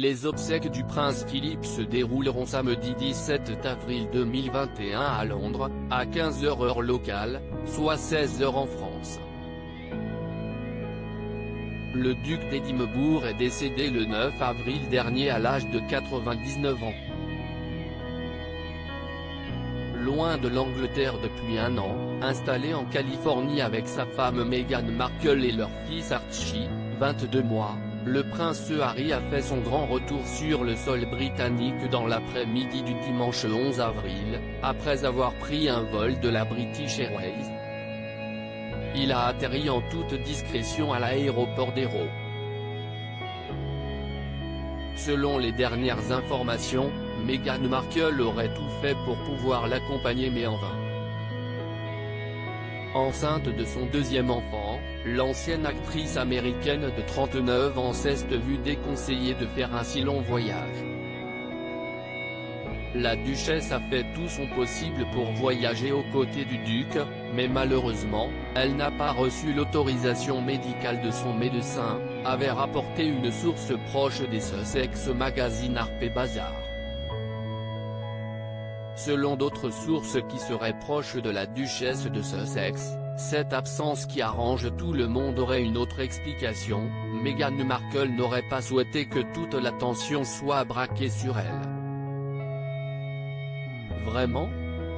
Les obsèques du prince Philippe se dérouleront samedi 17 avril 2021 à Londres, à 15 h heure locale, soit 16 h en France. Le duc d'Édimbourg est décédé le 9 avril dernier à l'âge de 99 ans. Loin de l'Angleterre depuis un an, installé en Californie avec sa femme Meghan Markle et leur fils Archie, 22 mois, le prince Harry a fait son grand retour sur le sol britannique dans l'après-midi du dimanche 11 avril, après avoir pris un vol de la British Airways. Il a atterri en toute discrétion à l'aéroport d'Heathrow. Selon les dernières informations, Meghan Markle aurait tout fait pour pouvoir l'accompagner mais en vain. Enceinte de son deuxième enfant, l'ancienne actrice américaine de 39 ans s'est vue déconseillée de faire un si long voyage. La duchesse a fait tout son possible pour voyager aux côtés du duc, mais malheureusement, elle n'a pas reçu l'autorisation médicale de son médecin, avait rapporté une source proche des Sussex au magazine Harper's Bazaar. Selon d'autres sources qui seraient proches de la duchesse de Sussex, cette absence qui arrange tout le monde aurait une autre explication: Meghan Markle n'aurait pas souhaité que toute l'attention soit braquée sur elle. Vraiment ?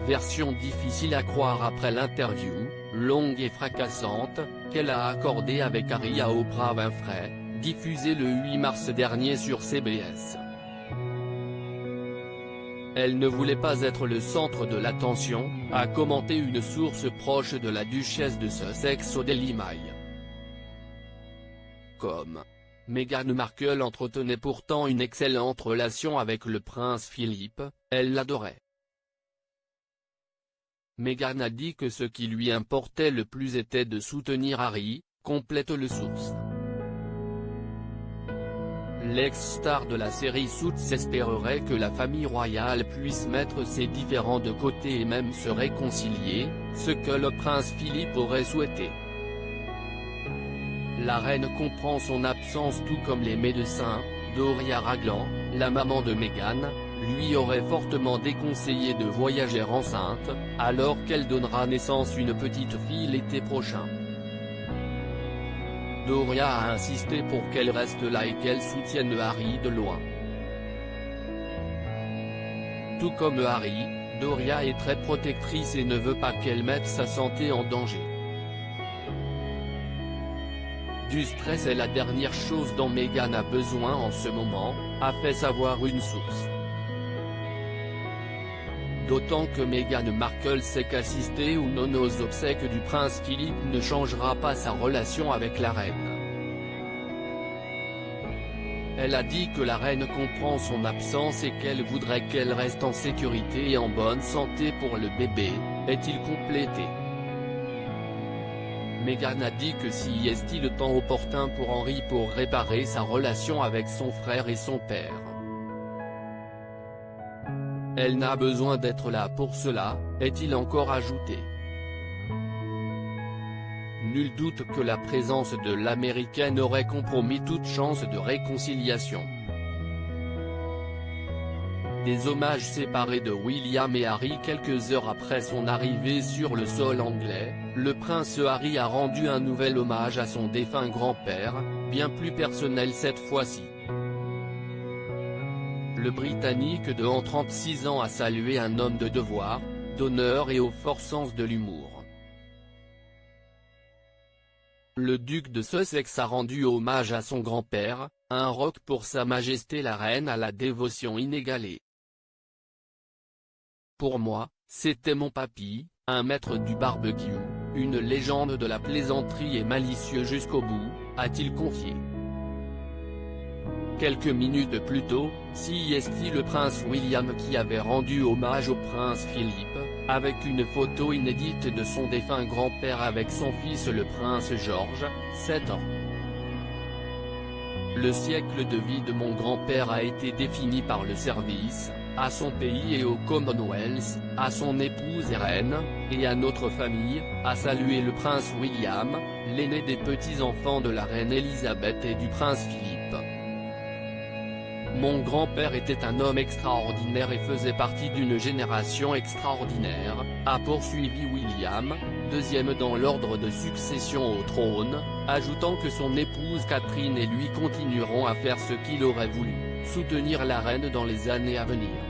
Version difficile à croire après l'interview, longue et fracassante, qu'elle a accordée avec Harry à Oprah Winfrey, diffusée le 8 mars dernier sur CBS. Elle ne voulait pas être le centre de l'attention, a commenté une source proche de la duchesse de Sussex au Daily Mail. Meghan Markle entretenait pourtant une excellente relation avec le prince Philippe, elle l'adorait. Meghan a dit que ce qui lui importait le plus était de soutenir Harry, complète le source. L'ex-star de la série Suits espérerait que la famille royale puisse mettre ses différends de côté et même se réconcilier, ce que le prince Philippe aurait souhaité. La reine comprend son absence tout comme les médecins. Doria Ragland, la maman de Meghan, lui aurait fortement déconseillé de voyager enceinte, alors qu'elle donnera naissance une petite fille l'été prochain. Doria a insisté pour qu'elle reste là et qu'elle soutienne Harry de loin. Tout comme Harry, Doria est très protectrice et ne veut pas qu'elle mette sa santé en danger. Du stress est la dernière chose dont Meghan a besoin en ce moment, a fait savoir une source. D'autant que Meghan Markle sait qu'assister ou non aux obsèques du prince Philippe ne changera pas sa relation avec la reine. Elle a dit que la reine comprend son absence et qu'elle voudrait qu'elle reste en sécurité et en bonne santé pour le bébé, est-il complété. Meghan a dit que si est-il le temps opportun pour Henry pour réparer sa relation avec son frère et son père. Elle n'a besoin d'être là pour cela, est-il encore ajouté. Nul doute que la présence de l'américaine aurait compromis toute chance de réconciliation. Des hommages séparés de William et Harry quelques heures après son arrivée sur le sol anglais, le prince Harry a rendu un nouvel hommage à son défunt grand-père, bien plus personnel cette fois-ci. Le Britannique de 36 ans a salué un homme de devoir, d'honneur et au fort sens de l'humour. Le duc de Sussex a rendu hommage à son grand-père, un roc pour Sa Majesté la Reine à la dévotion inégalée. Pour moi, c'était mon papy, un maître du barbecue, une légende de la plaisanterie et malicieux jusqu'au bout, a-t-il confié. Quelques minutes plus tôt, c'est le prince William qui avait rendu hommage au prince Philippe, avec une photo inédite de son défunt grand-père avec son fils le prince George, 7 ans. Le siècle de vie de mon grand-père a été défini par le service, à son pays et au Commonwealth, à son épouse et reine, et à notre famille, a salué le prince William, l'aîné des petits-enfants de la reine Elisabeth et du prince Philippe. Mon grand-père était un homme extraordinaire et faisait partie d'une génération extraordinaire, a poursuivi William, deuxième dans l'ordre de succession au trône, ajoutant que son épouse Catherine et lui continueront à faire ce qu'il aurait voulu, soutenir la reine dans les années à venir.